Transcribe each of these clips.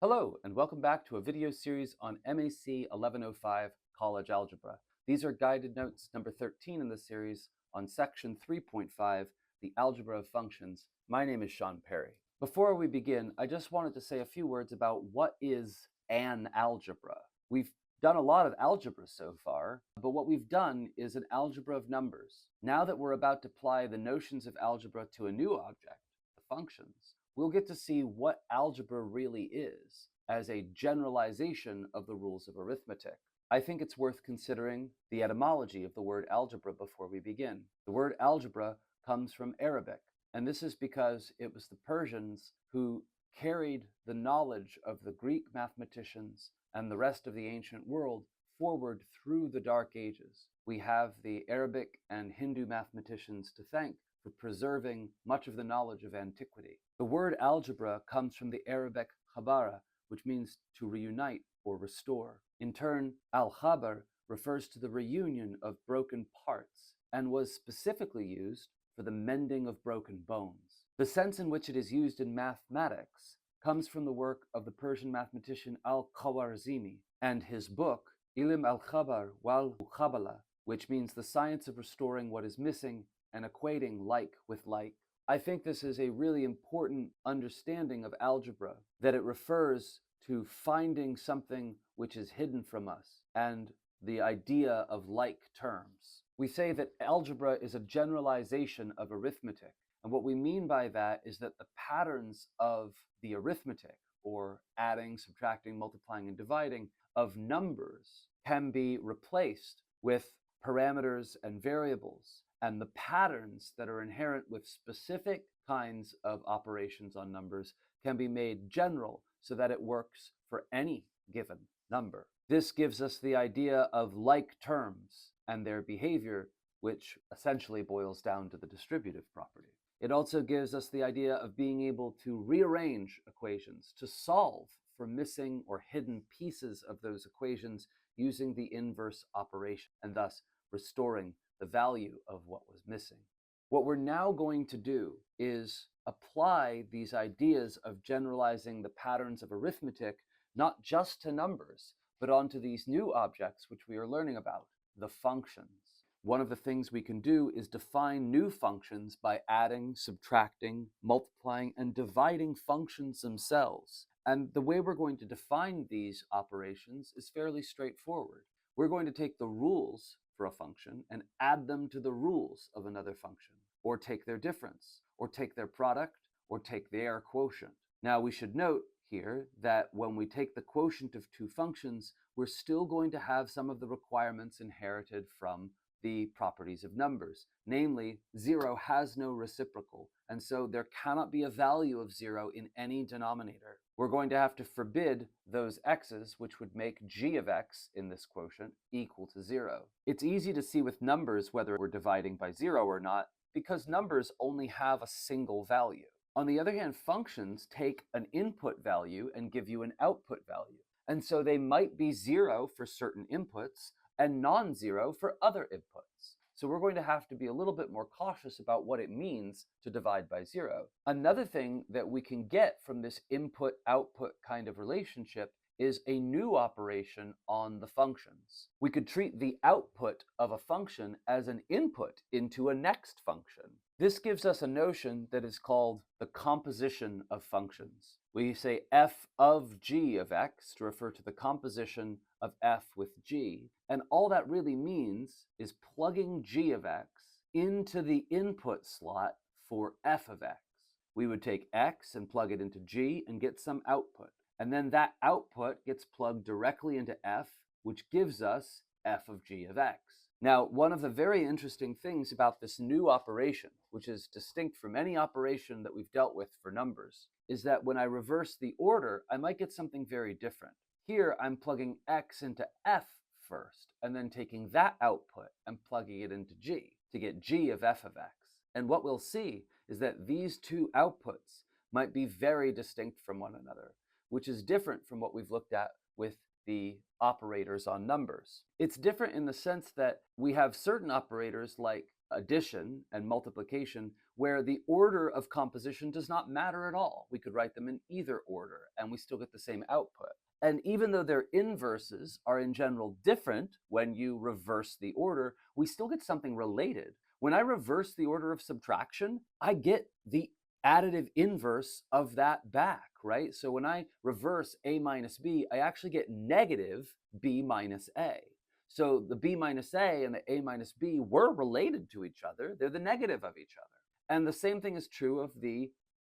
Hello, and welcome back to a video series on MAC 1105 College Algebra. These are guided notes number 13 in the series on section 3.5, the algebra of functions. My name is Sean Perry. Before we begin, I just wanted to say a few words about what is an algebra. We've done a lot of algebra so far, but what we've done is an algebra of numbers. Now that we're about to apply the notions of algebra to a new object, the functions, we'll get to see what algebra really is as a generalization of the rules of arithmetic. I think it's worth considering the etymology of the word algebra before we begin. The word algebra comes from Arabic, and this is because it was the Persians who carried the knowledge of the Greek mathematicians and the rest of the ancient world forward through the Dark Ages. We have the Arabic and Hindu mathematicians to thank for preserving much of the knowledge of antiquity. The word algebra comes from the Arabic khabara, which means to reunite or restore. In turn, al-khabar refers to the reunion of broken parts and was specifically used for the mending of broken bones. The sense in which it is used in mathematics comes from the work of the Persian mathematician al-Khwarizmi and his book, Ilm al-Khabar wal-Muqabala, which means the science of restoring what is missing and equating like with like. I think this is a really important understanding of algebra, that it refers to finding something which is hidden from us and the idea of like terms. We say that algebra is a generalization of arithmetic, and what we mean by that is that the patterns of the arithmetic, or adding, subtracting, multiplying, and dividing, of numbers can be replaced with parameters and variables, and the patterns that are inherent with specific kinds of operations on numbers can be made general so that it works for any given number. This gives us the idea of like terms and their behavior, which essentially boils down to the distributive property. It also gives us the idea of being able to rearrange equations, to solve for missing or hidden pieces of those equations using the inverse operation, and thus restoring the value of what was missing. What we're now going to do is apply these ideas of generalizing the patterns of arithmetic not just to numbers, but onto these new objects which we are learning about, the functions. One of the things we can do is define new functions by adding, subtracting, multiplying, and dividing functions themselves. And the way we're going to define these operations is fairly straightforward. We're going to take the rules for a function and add them to the rules of another function, or take their difference, or take their product, or take their quotient. Now we should note here that when we take the quotient of two functions, we're still going to have some of the requirements inherited from the properties of numbers. Namely, 0 has no reciprocal, and so there cannot be a value of 0 in any denominator. We're going to have to forbid those x's, which would make g of x in this quotient equal to 0. It's easy to see with numbers whether we're dividing by 0 or not, because numbers only have a single value. On the other hand, functions take an input value and give you an output value. And so they might be 0 for certain inputs and non-zero for other inputs. So we're going to have to be a little bit more cautious about what it means to divide by 0. Another thing that we can get from this input-output kind of relationship is a new operation on the functions. We could treat the output of a function as an input into a next function. This gives us a notion that is called the composition of functions. We say f of g of x to refer to the composition of f with g, and all that really means is plugging g of x into the input slot for f of x. We would take x and plug it into g and get some output, and then that output gets plugged directly into f, which gives us f of g of x. Now, one of the very interesting things about this new operation, which is distinct from any operation that we've dealt with for numbers, is that when I reverse the order, I might get something very different. Here, I'm plugging x into f first, and then taking that output and plugging it into g to get g of f of x. And what we'll see is that these two outputs might be very distinct from one another, which is different from what we've looked at with the operators on numbers. It's different in the sense that we have certain operators like addition and multiplication, where the order of composition does not matter at all. We could write them in either order, and we still get the same output. And even though their inverses are in general different when you reverse the order, we still get something related. When I reverse the order of subtraction, I get the additive inverse of that back, right? So when I reverse a minus b, I actually get negative b minus a. So the b minus a and the a minus b were related to each other. They're the negative of each other. And the same thing is true of the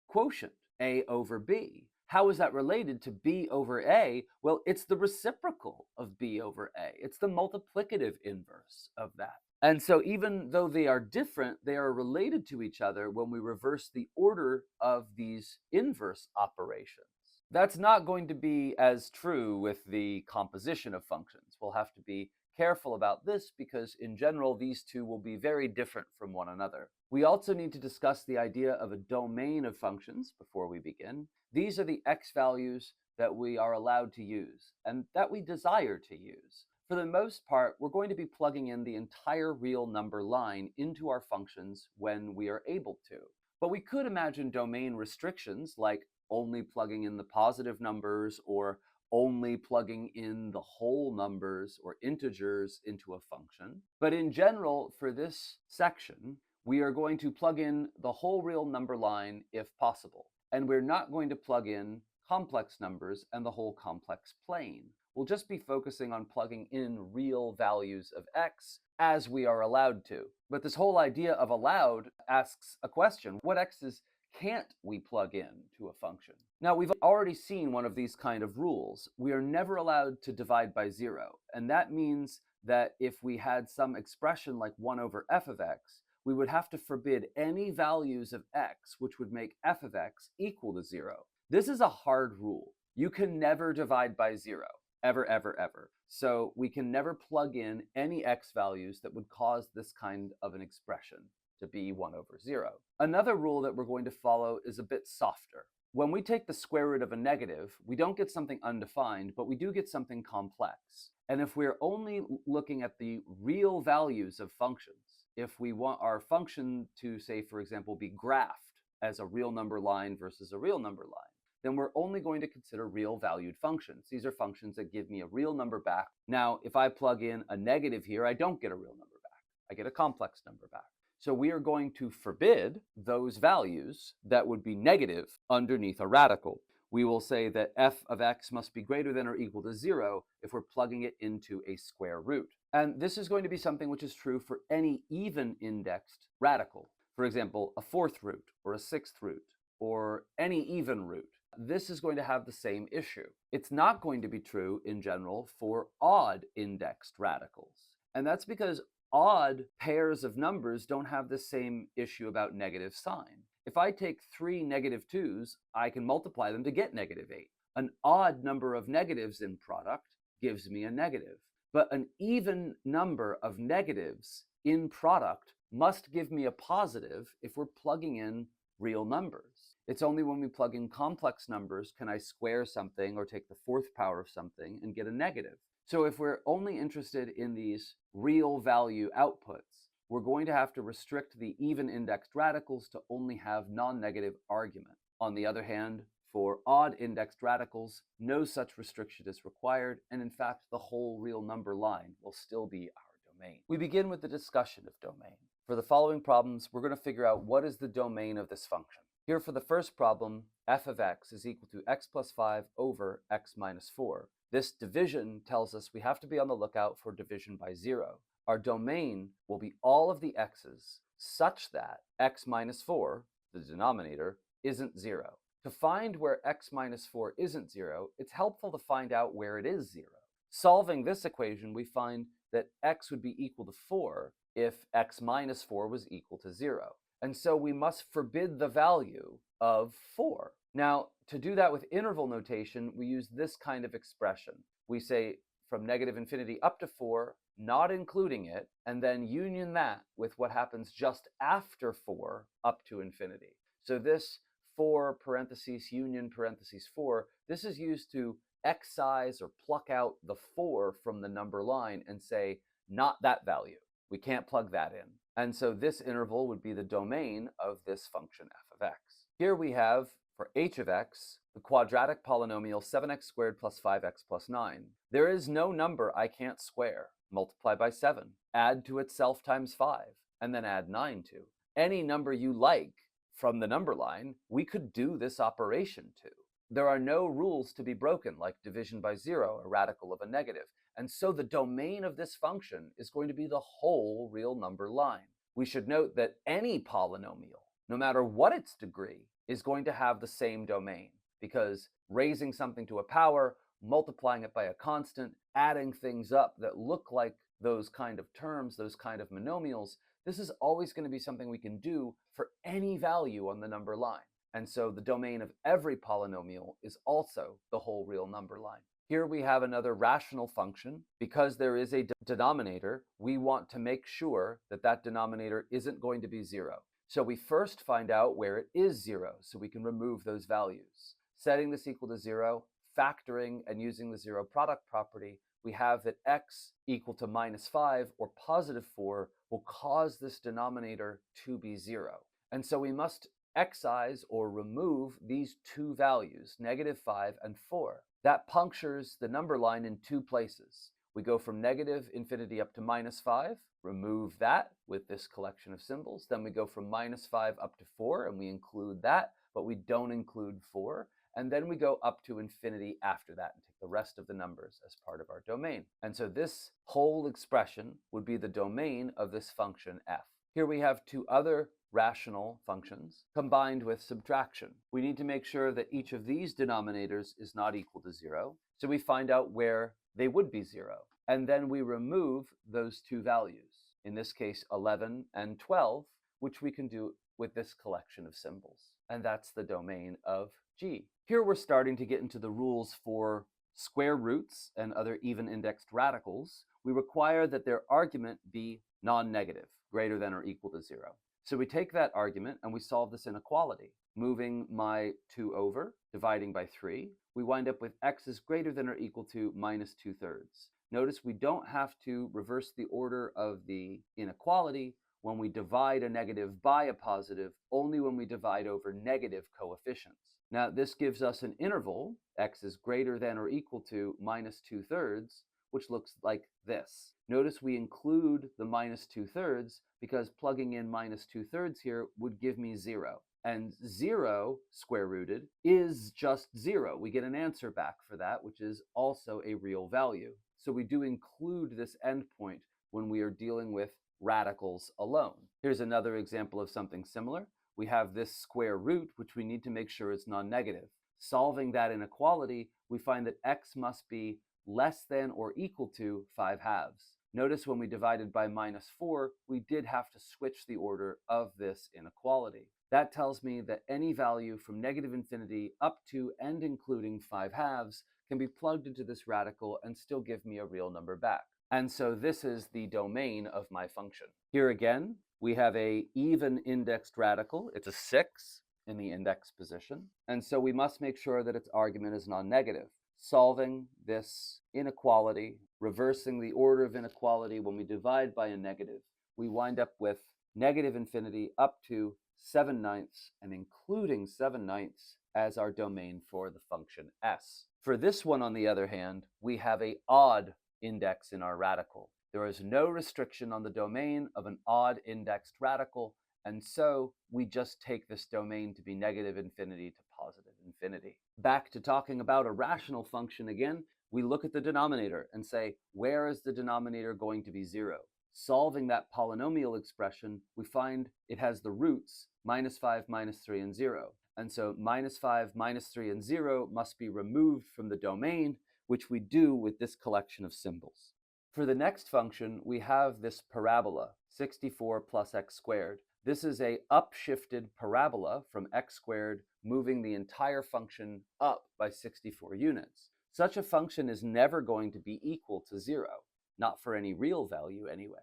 quotient, a over b. How is that related to b over a? Well, it's the reciprocal of b over a. It's the multiplicative inverse of that. And so even though they are different, they are related to each other when we reverse the order of these inverse operations. That's not going to be as true with the composition of functions. We'll have to be careful about this because in general, these two will be very different from one another. We also need to discuss the idea of a domain of functions before we begin. These are the x values that we are allowed to use and that we desire to use. For the most part, we're going to be plugging in the entire real number line into our functions when we are able to. But we could imagine domain restrictions like only plugging in the positive numbers or only plugging in the whole numbers or integers into a function. But in general, for this section, we are going to plug in the whole real number line if possible. And we're not going to plug in complex numbers and the whole complex plane. We'll just be focusing on plugging in real values of x as we are allowed to. But this whole idea of allowed asks a question. What x's can't we plug in to a function? Now, we've already seen one of these kind of rules. We are never allowed to divide by 0. And that means that if we had some expression like 1 over f of x, we would have to forbid any values of x which would make f of x equal to 0. This is a hard rule. You can never divide by 0. Ever, ever, ever. So we can never plug in any x values that would cause this kind of an expression to be 1 over 0. Another rule that we're going to follow is a bit softer. When we take the square root of a negative, we don't get something undefined, but we do get something complex. And if we're only looking at the real values of functions, if we want our function to, say, for example, be graphed as a real number line versus a real number line, then we're only going to consider real valued functions. These are functions that give me a real number back. Now, if I plug in a negative here, I don't get a real number back. I get a complex number back. So we are going to forbid those values that would be negative underneath a radical. We will say that f of x must be greater than or equal to 0 if we're plugging it into a square root. And this is going to be something which is true for any even indexed radical. For example, a fourth root or a sixth root or any even root. This is going to have the same issue. It's not going to be true in general for odd indexed radicals. And that's because odd pairs of numbers don't have the same issue about negative sign. If I take 3 negative 2's, I can multiply them to get negative 8. An odd number of negatives in product gives me a negative. But an even number of negatives in product must give me a positive if we're plugging in real numbers. It's only when we plug in complex numbers can I square something or take the fourth power of something and get a negative. So if we're only interested in these real value outputs, we're going to have to restrict the even indexed radicals to only have non-negative argument. On the other hand, for odd indexed radicals, no such restriction is required, and in fact, the whole real number line will still be our domain. We begin with the discussion of domain. For the following problems, we're going to figure out what is the domain of this function. Here for the first problem, f of x is equal to x plus 5 over x minus 4. This division tells us we have to be on the lookout for division by 0. Our domain will be all of the x's such that x minus 4, the denominator, isn't 0. To find where x minus 4 isn't 0, it's helpful to find out where it is 0. Solving this equation, we find that x would be equal to 4 if x minus 4 was equal to 0. And so we must forbid the value of 4. Now, to do that with interval notation, we use this kind of expression. We say from negative infinity up to 4, not including it, and then union that with what happens just after 4 up to infinity. So this 4 parentheses union parentheses 4, this is used to excise or pluck out the 4 from the number line and say, not that value. We can't plug that in. And so this interval would be the domain of this function f of x. Here we have, for h of x, the quadratic polynomial 7x squared plus 5x plus 9. There is no number I can't square. Multiply by 7, add to itself times 5, and then add 9 to. Any number you like from the number line, we could do this operation to. There are no rules to be broken, like division by 0, a radical of a negative. And so the domain of this function is going to be the whole real number line. We should note that any polynomial, no matter what its degree, is going to have the same domain, because raising something to a power, multiplying it by a constant, adding things up that look like those kind of terms, those kind of monomials, this is always going to be something we can do for any value on the number line. And so the domain of every polynomial is also the whole real number line. Here we have another rational function. Because there is a denominator, we want to make sure that that denominator isn't going to be 0. So we first find out where it is 0, so we can remove those values. Setting this equal to 0, factoring and using the 0 product property, we have that x equal to minus 5 or positive 4 will cause this denominator to be 0. And so we must excise or remove these two values, negative 5 and 4. That punctures the number line in two places. We go from negative infinity up to minus 5, remove that with this collection of symbols. Then we go from minus 5 up to 4, and we include that, but we don't include 4. And then we go up to infinity after that and take the rest of the numbers as part of our domain. And so this whole expression would be the domain of this function f. Here we have two other rational functions combined with subtraction. We need to make sure that each of these denominators is not equal to 0. So we find out where they would be 0. And then we remove those two values, in this case 11 and 12, which we can do with this collection of symbols. And that's the domain of G. Here we're starting to get into the rules for square roots and other even indexed radicals. We require that their argument be non-negative, greater than or equal to 0. So we take that argument and we solve this inequality. Moving my 2 over, dividing by 3, we wind up with x is greater than or equal to minus 2/3. Notice we don't have to reverse the order of the inequality when we divide a negative by a positive, only when we divide over negative coefficients. Now this gives us an interval, x is greater than or equal to minus 2/3, which looks like this. Notice we include the minus 2/3 because plugging in minus 2/3 here would give me 0. And 0 square rooted is just 0. We get an answer back for that, which is also a real value. So we do include this endpoint when we are dealing with radicals alone. Here's another example of something similar. We have this square root, which we need to make sure is non-negative. Solving that inequality, we find that x must be less than or equal to 5/2. Notice when we divided by minus 4, we did have to switch the order of this inequality. That tells me that any value from negative infinity up to and including 5/2 can be plugged into this radical and still give me a real number back. And so this is the domain of my function. Here again, we have a even indexed radical. It's a 6 in the index position. And so we must make sure that its argument is non-negative. Solving this inequality, reversing the order of inequality when we divide by a negative, we wind up with negative infinity up to 7/9 and including 7/9 as our domain for the function s. For this one, on the other hand, we have an odd index in our radical. There is no restriction on the domain of an odd indexed radical, and so we just take this domain to be negative infinity to positive infinity. Back to talking about a rational function again, we look at the denominator and say, where is the denominator going to be 0? Solving that polynomial expression, we find it has the roots minus 5, minus 3, and 0. And so minus 5, minus 3, and 0 must be removed from the domain, which we do with this collection of symbols. For the next function, we have this parabola, 64 plus x squared. This is a upshifted parabola from x squared, moving the entire function up by 64 units. Such a function is never going to be equal to 0, not for any real value anyway.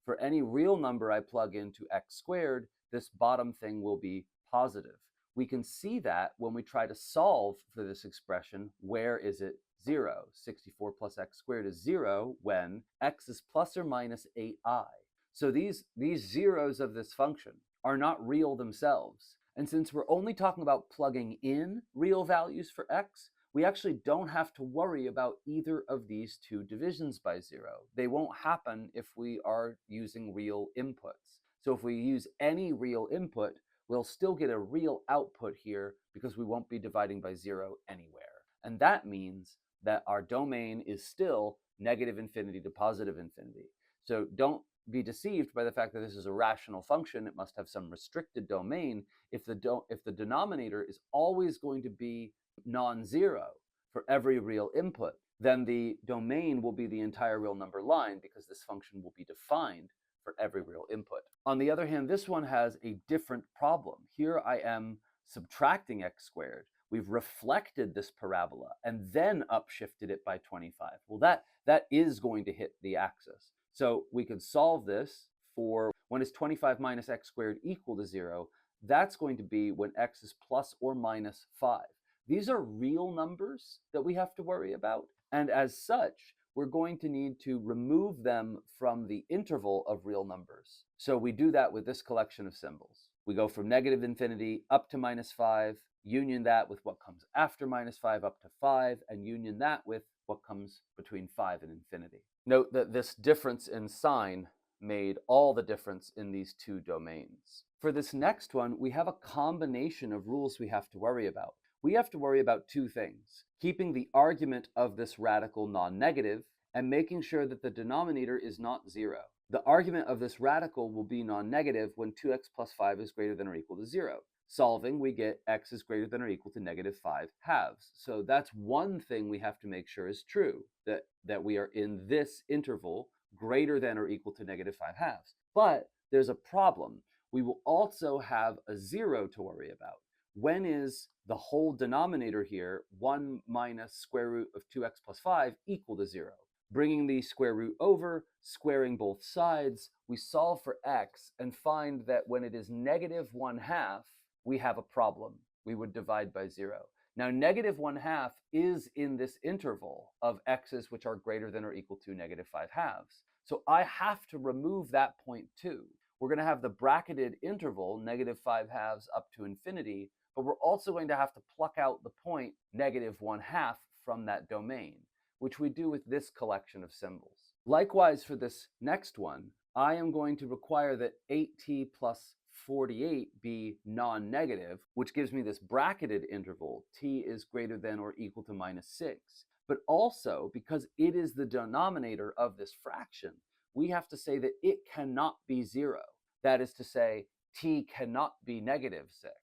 For any real number I plug into x squared, this bottom thing will be positive. We can see that when we try to solve for this expression, where is it 0? 64 plus x squared is 0 when x is plus or minus 8i. So these zeros of this function are not real themselves. And since we're only talking about plugging in real values for x, we actually don't have to worry about either of these two divisions by zero. They won't happen if we are using real inputs. So if we use any real input, we'll still get a real output here because we won't be dividing by zero anywhere. And that means that our domain is still negative infinity to positive infinity. So don't be deceived by the fact that this is a rational function. It must have some restricted domain. If the denominator is always going to be non-zero for every real input, then the domain will be the entire real number line because this function will be defined for every real input. On the other hand, this one has a different problem. Here I am subtracting x squared. We've reflected this parabola and then upshifted it by 25. Well, that is going to hit the axis. So we could solve this for when is 25 minus x squared equal to 0. That's going to be when x is plus or minus 5. These are real numbers that we have to worry about. And as such, we're going to need to remove them from the interval of real numbers. So we do that with this collection of symbols. We go from negative infinity up to minus 5, union that with what comes after minus 5 up to 5, and union that with what comes between 5 and infinity. Note that this difference in sign made all the difference in these two domains. For this next one, we have a combination of rules we have to worry about. We have to worry about two things: keeping the argument of this radical non-negative and making sure that the denominator is not 0. The argument of this radical will be non-negative when 2x plus 5 is greater than or equal to 0. Solving, we get x is greater than or equal to negative 5 halves. So that's one thing we have to make sure is true, that we are in this interval greater than or equal to negative 5 halves. But there's a problem. We will also have a 0 to worry about. When is the whole denominator here, 1 minus square root of 2x plus 5, equal to 0? Bringing the square root over, squaring both sides, we solve for x and find that when it is negative 1/2, we have a problem. We would divide by 0. Now, negative 1/2 is in this interval of x's which are greater than or equal to negative 5 halves. So I have to remove that point too. We're going to have the bracketed interval, negative 5 halves up to infinity, but we're also going to have to pluck out the point negative 1/2 from that domain, which we do with this collection of symbols. Likewise, for this next one, I am going to require that 8t plus 48 be non-negative, which gives me this bracketed interval, t is greater than or equal to minus 6. But also, because it is the denominator of this fraction, we have to say that it cannot be 0. That is to say, t cannot be negative 6.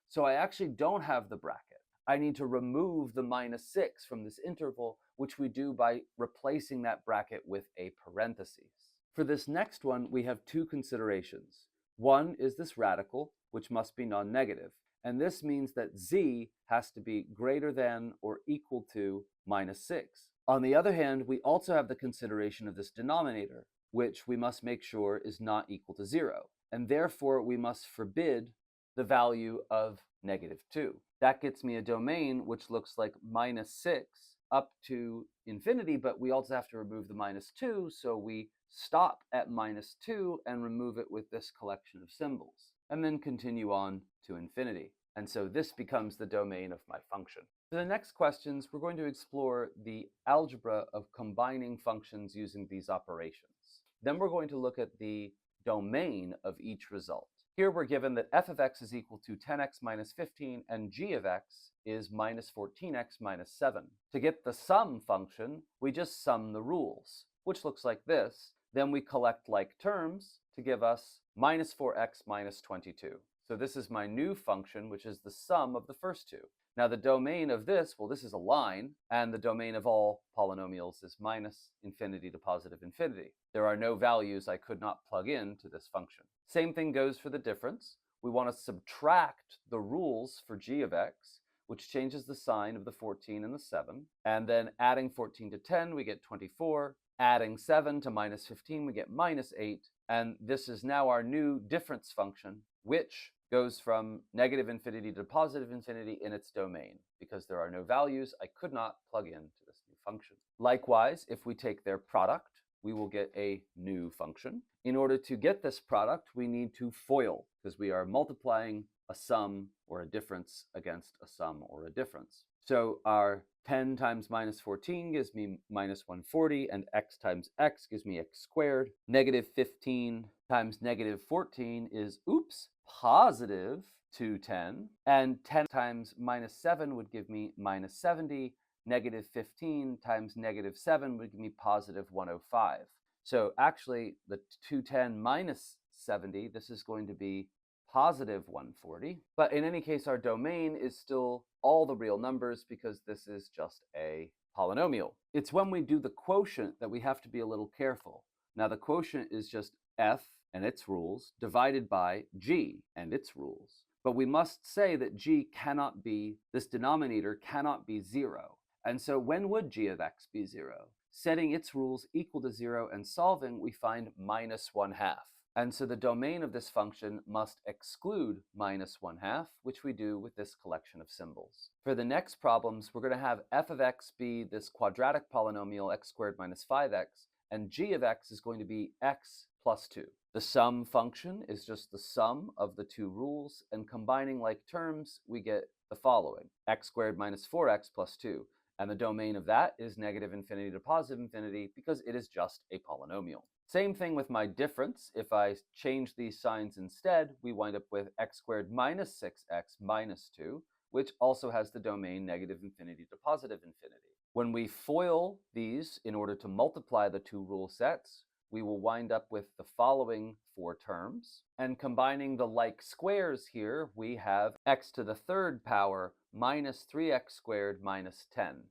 So I actually don't have the bracket. I need to remove the minus 6 from this interval, which we do by replacing that bracket with a parenthesis. For this next one, we have two considerations. One is this radical, which must be non-negative, and this means that z has to be greater than or equal to minus 6. On the other hand, we also have the consideration of this denominator, which we must make sure is not equal to 0, and therefore we must forbid the value of negative 2. That gets me a domain which looks like minus 6 up to infinity, but we also have to remove the minus 2, so we stop at minus 2 and remove it with this collection of symbols, and then continue on to infinity. And so this becomes the domain of my function. For the next questions, we're going to explore the algebra of combining functions using these operations. Then we're going to look at the domain of each result. Here we're given that f of x is equal to 10x minus 15 and g of x is minus 14x minus 7. To get the sum function, we just sum the rules, which looks like this. Then we collect like terms to give us minus 4x minus 22. So this is my new function, which is the sum of the first two. Now the domain of this, well, this is a line, and the domain of all polynomials is minus infinity to positive infinity. There are no values I could not plug in to this function. Same thing goes for the difference. We want to subtract the rules for g of x, which changes the sign of the 14 and the 7. And then adding 14 to 10, we get 24. Adding 7 to minus 15, we get minus 8. And this is now our new difference function, which goes from negative infinity to positive infinity in its domain. Because there are no values, I could not plug into this new function. Likewise, if we take their product, we will get a new function. In order to get this product, we need to FOIL, because we are multiplying a sum or a difference against a sum or a difference. So our 10 times minus 14 gives me minus 140, and x times x gives me x squared. Negative 15 times negative 14 is, oops, positive 210. And 10 times minus 7 would give me minus 70. Negative 15 times negative 7 would give me positive 105. So actually, the 210 minus 70, this is going to be positive 140. But in any case, our domain is still all the real numbers because this is just a polynomial. It's when we do the quotient that we have to be a little careful. Now, the quotient is just f and its rules divided by g and its rules. But we must say that g cannot be, this denominator cannot be 0. And so when would g of x be 0? Setting its rules equal to 0 and solving, we find minus 1/2. And so the domain of this function must exclude minus 1/2, which we do with this collection of symbols. For the next problems, we're going to have f of x be this quadratic polynomial x squared minus 5x, and g of x is going to be x plus 2. The sum function is just the sum of the two rules, and combining like terms, we get the following: x squared minus 4x plus 2. And the domain of that is negative infinity to positive infinity because it is just a polynomial. Same thing with my difference. If I change these signs instead, we wind up with x squared minus 6x minus 2, which also has the domain negative infinity to positive infinity. When we FOIL these in order to multiply the two rule sets, we will wind up with the following four terms. And combining the like squares here, we have x to the third power minus 3x squared minus 10x.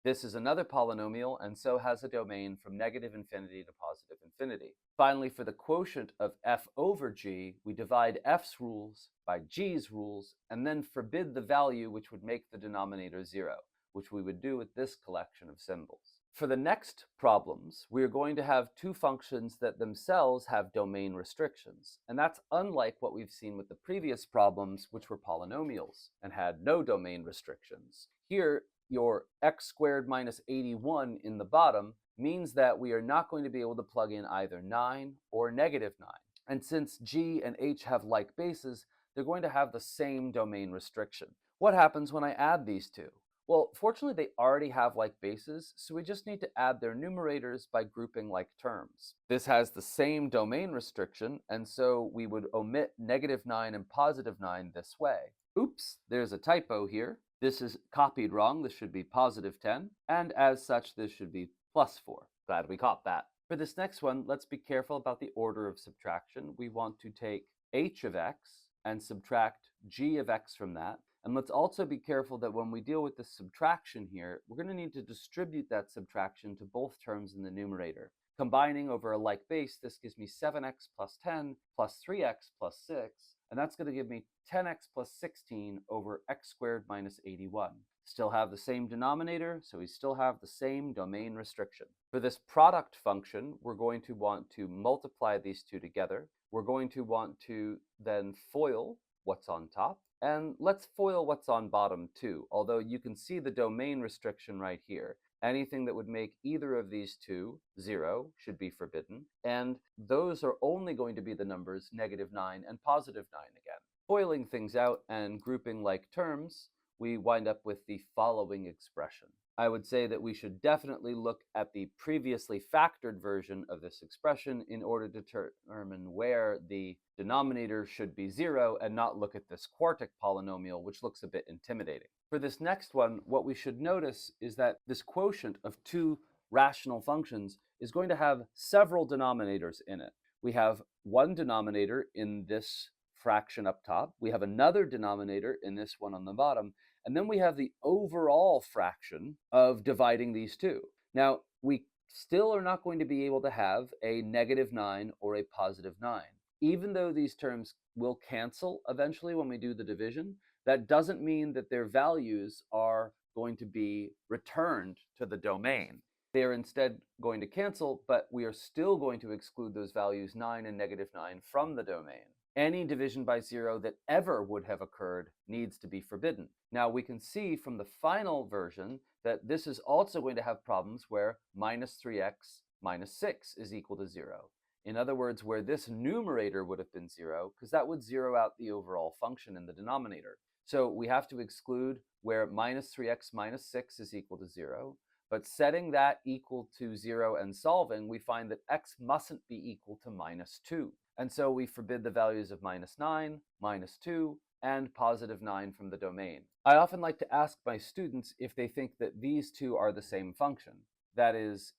This is another polynomial and so has a domain from negative infinity to positive infinity. Finally, for the quotient of f over g, we divide f's rules by g's rules and then forbid the value which would make the denominator 0, which we would do with this collection of symbols. For the next problems, we are going to have two functions that themselves have domain restrictions, and that's unlike what we've seen with the previous problems, which were polynomials and had no domain restrictions. Here, your x squared minus 81 in the bottom means that we are not going to be able to plug in either 9 or negative 9. And since g and h have like bases, they're going to have the same domain restriction. What happens when I add these two? Well, fortunately, they already have like bases, so we just need to add their numerators by grouping like terms. This has the same domain restriction, and so we would omit negative 9 and positive 9 this way. Oops, there's a typo here. This is copied wrong. This should be positive 10, and as such, this should be plus 4. Glad we caught that. For this next one, let's be careful about the order of subtraction. We want to take h of x and subtract g of x from that. And let's also be careful that when we deal with the subtraction here, we're going to need to distribute that subtraction to both terms in the numerator. Combining over a like base, this gives me 7x plus 10 plus 3x plus 6, and that's going to give me 10x plus 16 over x squared minus 81. Still have the same denominator, so we still have the same domain restriction. For this product function, we're going to want to multiply these two together. We're going to want to then FOIL what's on top. And let's FOIL what's on bottom too, although you can see the domain restriction right here. Anything that would make either of these two 0 should be forbidden, and those are only going to be the numbers negative 9 and positive 9 again. FOILing things out and grouping like terms, we wind up with the following expression. I would say that we should definitely look at the previously factored version of this expression in order to determine where the denominator should be 0 and not look at this quartic polynomial, which looks a bit intimidating. For this next one, what we should notice is that this quotient of two rational functions is going to have several denominators in it. We have one denominator in this fraction up top, we have another denominator in this one on the bottom, and then we have the overall fraction of dividing these two. Now, we still are not going to be able to have a negative 9 or a positive 9. Even though these terms will cancel eventually when we do the division, that doesn't mean that their values are going to be returned to the domain. They are instead going to cancel, but we are still going to exclude those values 9 and negative 9 from the domain. Any division by 0 that ever would have occurred needs to be forbidden. Now we can see from the final version that this is also going to have problems where minus 3x minus 6 is equal to 0. In other words, where this numerator would have been 0, because that would zero out the overall function in the denominator. So we have to exclude where minus 3x minus 6 is equal to 0. But setting that equal to 0 and solving, we find that x mustn't be equal to minus 2. And so we forbid the values of minus 9, minus 2, and positive 9 from the domain. I often like to ask my students if they think that these two are the same function. That is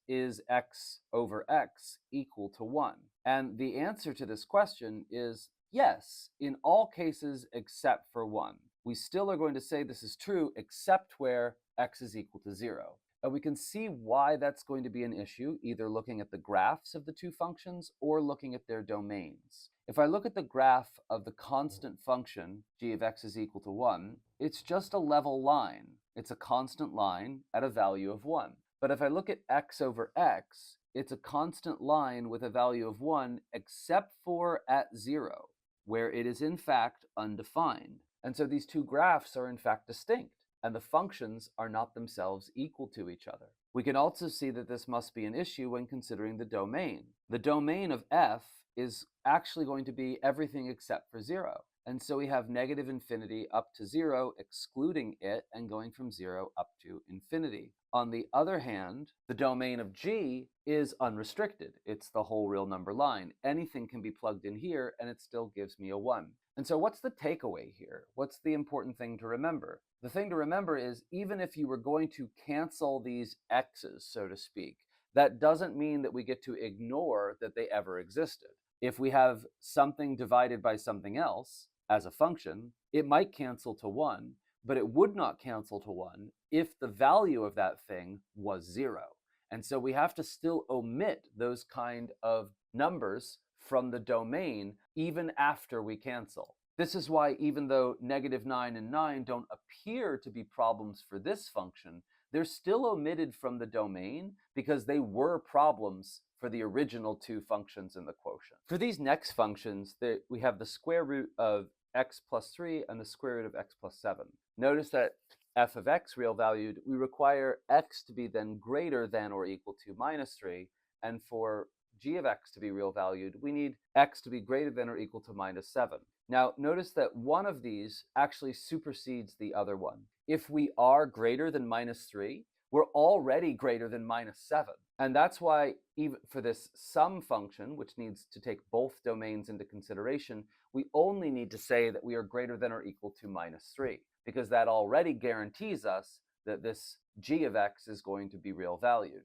x over x equal to 1? And the answer to this question is yes, in all cases except for 1. We still are going to say this is true except where x is equal to 0. And we can see why that's going to be an issue, either looking at the graphs of the two functions or looking at their domains. If I look at the graph of the constant function, g of x is equal to 1, it's just a level line. It's a constant line at a value of 1. But if I look at x over x, it's a constant line with a value of 1 except for at 0, where it is in fact undefined. And so these two graphs are in fact distinct, and the functions are not themselves equal to each other. We can also see that this must be an issue when considering the domain. The domain of f is actually going to be everything except for 0. And so we have negative infinity up to 0, excluding it, and going from 0 up to infinity. On the other hand, the domain of g is unrestricted. It's the whole real number line. Anything can be plugged in here, and it still gives me a 1. And so what's the takeaway here? What's the important thing to remember? The thing to remember is even if you were going to cancel these x's, so to speak, that doesn't mean that we get to ignore that they ever existed. If we have something divided by something else as a function, it might cancel to 1, but it would not cancel to 1 if the value of that thing was 0. And so we have to still omit those kind of numbers from the domain even after we cancel. This is why even though negative 9 and 9 don't appear to be problems for this function, they're still omitted from the domain because they were problems for the original two functions in the quotient. For these next functions, we have the square root of x plus 3 and the square root of x plus 7. Notice that f of x real valued, we require x to be then greater than or equal to minus 3, and for g of x to be real valued, we need x to be greater than or equal to minus 7. Now, notice that one of these actually supersedes the other one. If we are greater than minus 3, we're already greater than minus 7. And that's why even for this sum function, which needs to take both domains into consideration, we only need to say that we are greater than or equal to minus 3, because that already guarantees us that this g of x is going to be real valued.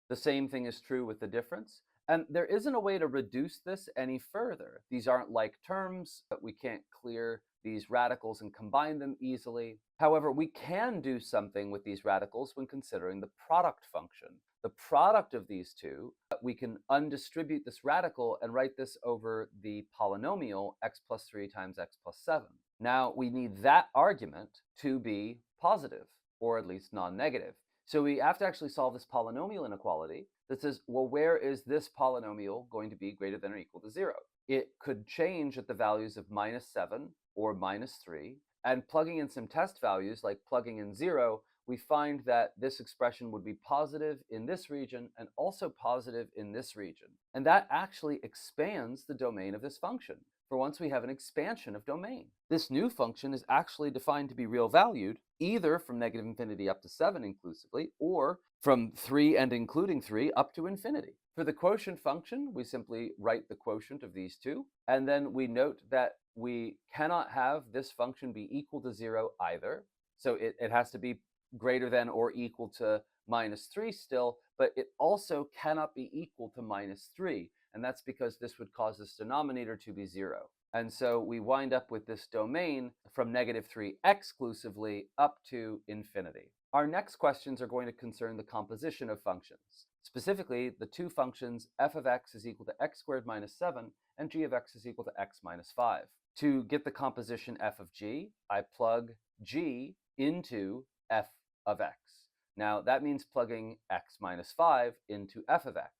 The same thing is true with the difference. And there isn't a way to reduce this any further. These aren't like terms, but we can't clear these radicals and combine them easily. However, we can do something with these radicals when considering the product function. The product of these two, we can undistribute this radical and write this over the polynomial x plus 3 times x plus 7. Now, we need that argument to be positive, or at least non-negative. So we have to actually solve this polynomial inequality that says, well, where is this polynomial going to be greater than or equal to 0? It could change at the values of minus 7 or minus 3. And plugging in some test values, like plugging in 0, we find that this expression would be positive in this region and also positive in this region. And that actually expands the domain of this function. For once, we have an expansion of domain. This new function is actually defined to be real valued, either from negative infinity up to 7 inclusively, or from 3 and including 3 up to infinity. For the quotient function, we simply write the quotient of these two, and then we note that we cannot have this function be equal to 0 either. So it has to be greater than or equal to minus 3 still, but it also cannot be equal to minus 3. And that's because this would cause this denominator to be 0. And so we wind up with this domain from negative 3 exclusively up to infinity. Our next questions are going to concern the composition of functions. Specifically, the two functions f of x is equal to x squared minus 7 and g of x is equal to x minus 5. To get the composition f of g, I plug g into f of x. Now, that means plugging x minus 5 into f of x.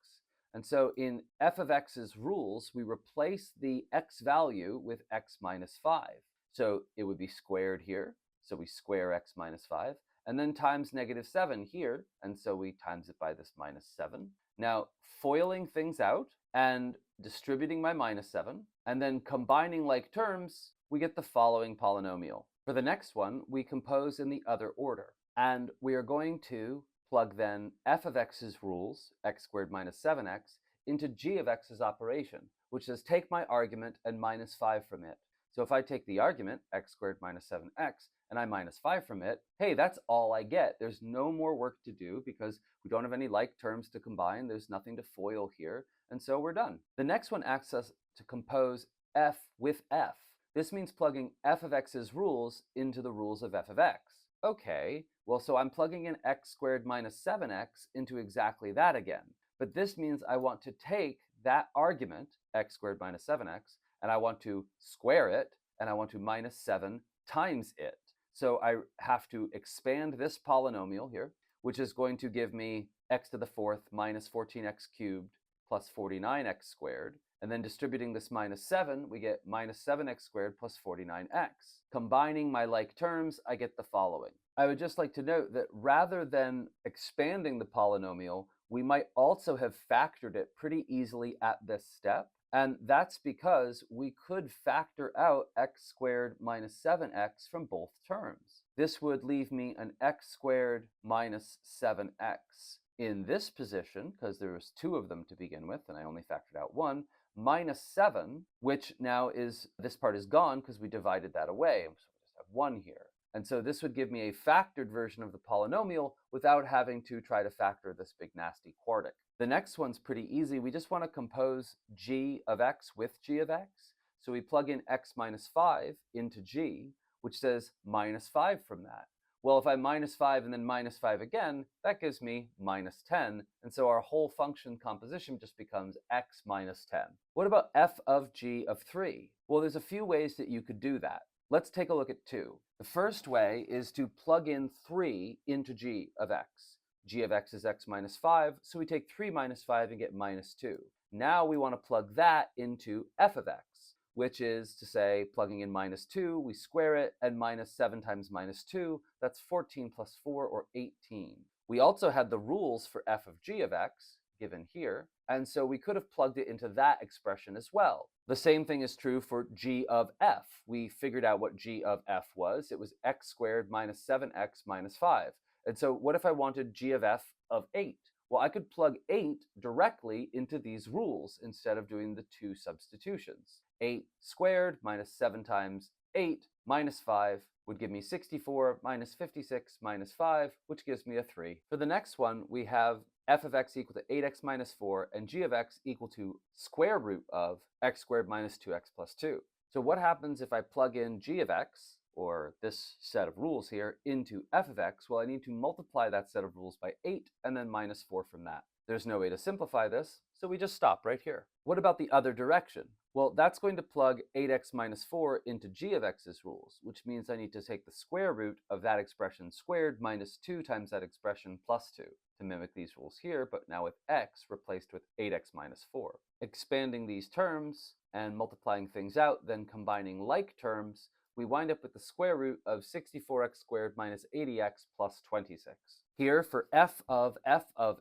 And so in f of x's rules, we replace the x value with x minus 5. So it would be squared here. So we square x minus 5. and then times -7 here, and so we times it by this -7. Now, foiling things out and distributing my -7, and then combining like terms, we get the following polynomial. For the next one, we compose in the other order, and we are going to plug then f of x's rules, x squared minus 7x, into g of x's operation, which says take my argument and -5 from it. So if I take the argument, x squared minus 7x, and I -5 from it, hey, that's all I get. There's no more work to do because we don't have any like terms to combine. There's nothing to FOIL here, and so we're done. The next one asks us to compose f with f. This means plugging f of x's rules into the rules of f of x. Okay, well, so I'm plugging in x squared minus 7x into exactly that again. But this means I want to take that argument, x squared minus 7x, and I want to square it, and I want to -7 times it. So I have to expand this polynomial here, which is going to give me x to the fourth minus 14x cubed plus 49x squared. And then distributing this -7, we get -7x squared plus 49x. Combining my like terms, I get the following. I would just like to note that rather than expanding the polynomial, we might also have factored it pretty easily at this step. And that's because we could factor out x squared minus 7x from both terms. This would leave me an x squared minus 7x in this position, because there was two of them to begin with, and I only factored out one, -7, which now is, this part is gone because we divided that away, so we just have 1 here. And so this would give me a factored version of the polynomial without having to try to factor this big nasty quartic. The next one's pretty easy. We just want to compose g of x with g of x. So we plug in x minus 5 into g, which says -5 from that. Well, if I -5 and then -5 again, that gives me -10. And so our whole function composition just becomes x minus 10. What about f of g of 3? Well, there's a few ways that you could do that. Let's take a look at two. The first way is to plug in 3 into g of x. G of x is x minus 5, so we take 3 minus 5 and get -2. Now we want to plug that into f of x, which is to say, plugging in -2, we square it, and -7 times -2, that's 14 plus 4, or 18. We also had the rules for f of g of x, given here, and so we could have plugged it into that expression as well. The same thing is true for g of f. We figured out what g of f was. It was x squared minus 7x minus 5. And so what if I wanted g of f of 8? Well, I could plug 8 directly into these rules instead of doing the two substitutions. 8 squared minus 7 times 8 minus 5 would give me 64 minus 56 minus 5, which gives me a 3. For the next one, we have f of x equal to 8x minus 4 and g of x equal to square root of x squared minus 2x plus 2. So what happens if I plug in g of x, or this set of rules here, into f of x? Well, I need to multiply that set of rules by 8 and then -4 from that. There's no way to simplify this, so we just stop right here. What about the other direction? Well, that's going to plug 8x minus 4 into g of x's rules, which means I need to take the square root of that expression squared minus 2 times that expression plus 2 to mimic these rules here, but now with x replaced with 8x minus 4. Expanding these terms and multiplying things out, then combining like terms, we wind up with the square root of 64x squared minus 80x plus 26. Here, for f of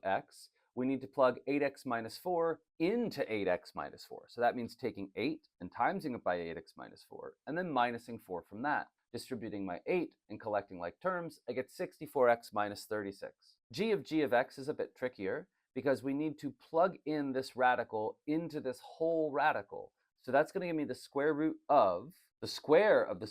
x, we need to plug 8x minus 4 into 8x minus 4. So that means taking 8 and timesing it by 8x minus 4, and then minusing 4 from that. Distributing my 8 and collecting like terms, I get 64x minus 36. G of x is a bit trickier because we need to plug in this radical into this whole radical. So that's going to give me the square root of the square of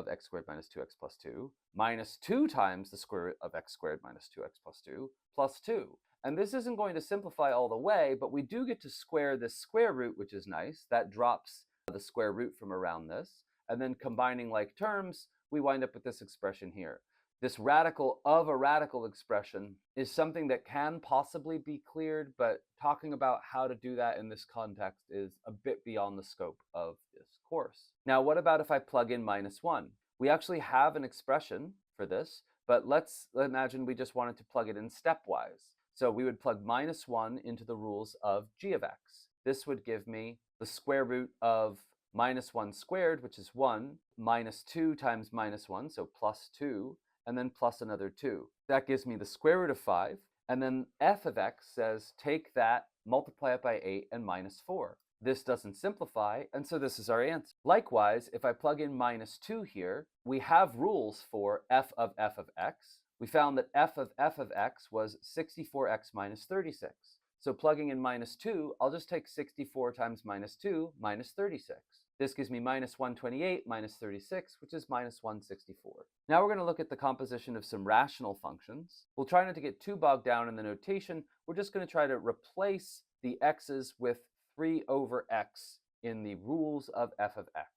x squared minus 2x plus 2 minus 2 times the square root of x squared minus 2x plus 2 plus 2. And this isn't going to simplify all the way, but we do get to square this square root, which is nice. That drops the square root from around this. And then combining like terms, we wind up with this expression here. This radical of a radical expression is something that can possibly be cleared, but talking about how to do that in this context is a bit beyond the scope of this course. Now, what about if I plug in -1? We actually have an expression for this, but let's imagine we just wanted to plug it in stepwise. So we would plug -1 into the rules of g of x. This would give me the square root of -1 squared, which is 1, -2 times -1, so plus 2, and then plus another 2. That gives me the square root of 5, and then f of x says take that, multiply it by 8, and minus 4. This doesn't simplify, and so this is our answer. Likewise, if I plug in minus 2 here, we have rules for f of x. We found that f of x was 64x minus 36. So plugging in minus 2, I'll just take 64 times minus 2 minus 36. This gives me minus 128 minus 36, which is minus 164. Now we're going to look at the composition of some rational functions. We'll try not to get too bogged down in the notation. We're just going to try to replace the x's with 3 over x in the rules of f of x.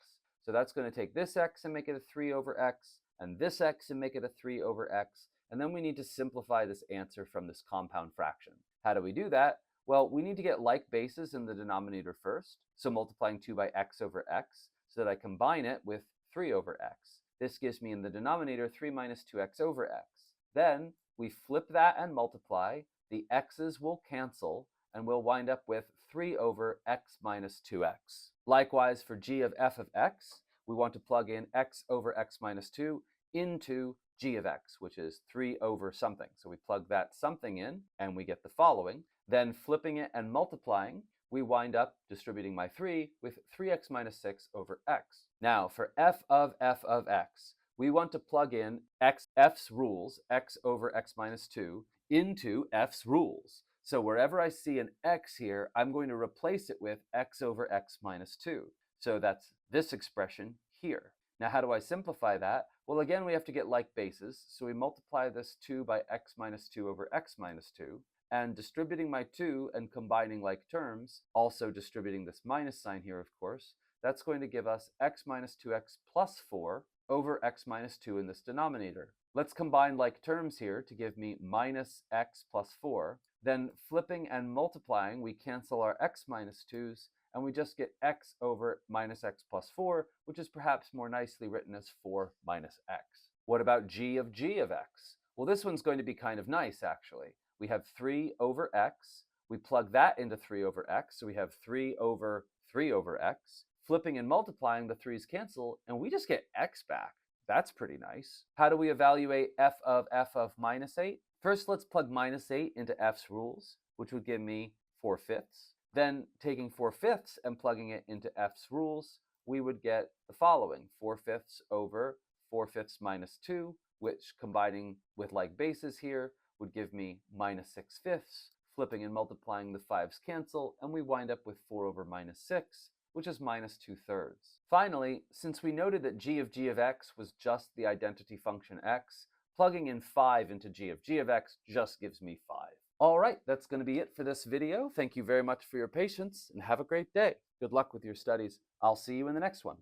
So that's going to take this x and make it a 3 over x, and this x and make it a 3 over x, and then we need to simplify this answer from this compound fraction. How do we do that? Well, we need to get like bases in the denominator first, so multiplying 2 by x over x, so that I combine it with 3 over x. This gives me in the denominator 3 minus 2x over x. Then we flip that and multiply. The x's will cancel, and we'll wind up with 3 over x minus 2x. Likewise, for g of f of x, we want to plug in x over x minus 2 into g of x, which is 3 over something. So we plug that something in, and we get the following. Then flipping it and multiplying, we wind up distributing my 3 with 3x minus 6 over x. Now, for f of x, we want to plug in f's rules, x over x minus 2, into f's rules. So wherever I see an x here, I'm going to replace it with x over x minus 2. So that's this expression here. Now, how do I simplify that? Well, again, we have to get like bases. So we multiply this 2 by x minus 2 over x minus 2. And distributing my 2 and combining like terms, also distributing this minus sign here, of course, that's going to give us x minus 2x plus 4 over x minus 2 in this denominator. Let's combine like terms here to give me minus x plus 4. Then flipping and multiplying, we cancel our x minus 2's, and we just get x over minus x plus 4, which is perhaps more nicely written as 4 minus x. What about g of x? Well, this one's going to be kind of nice, actually. We have 3 over x. We plug that into 3 over x, so we have 3 over x. Flipping and multiplying, the 3's cancel, and we just get x back. That's pretty nice. How do we evaluate f of minus 8? First, let's plug minus 8 into f's rules, which would give me 4/5. Then, taking 4/5 and plugging it into f's rules, we would get the following: 4/5 over 4/5 minus 2, which, combining with like bases here, would give me minus 6/5. Flipping and multiplying, the 5's cancel, and we wind up with 4 over minus 6, which is minus 2/3. Finally, since we noted that g of x was just the identity function x, plugging in 5 into g of x just gives me 5. All right, that's going to be it for this video. Thank you very much for your patience, and have a great day. Good luck with your studies. I'll see you in the next one.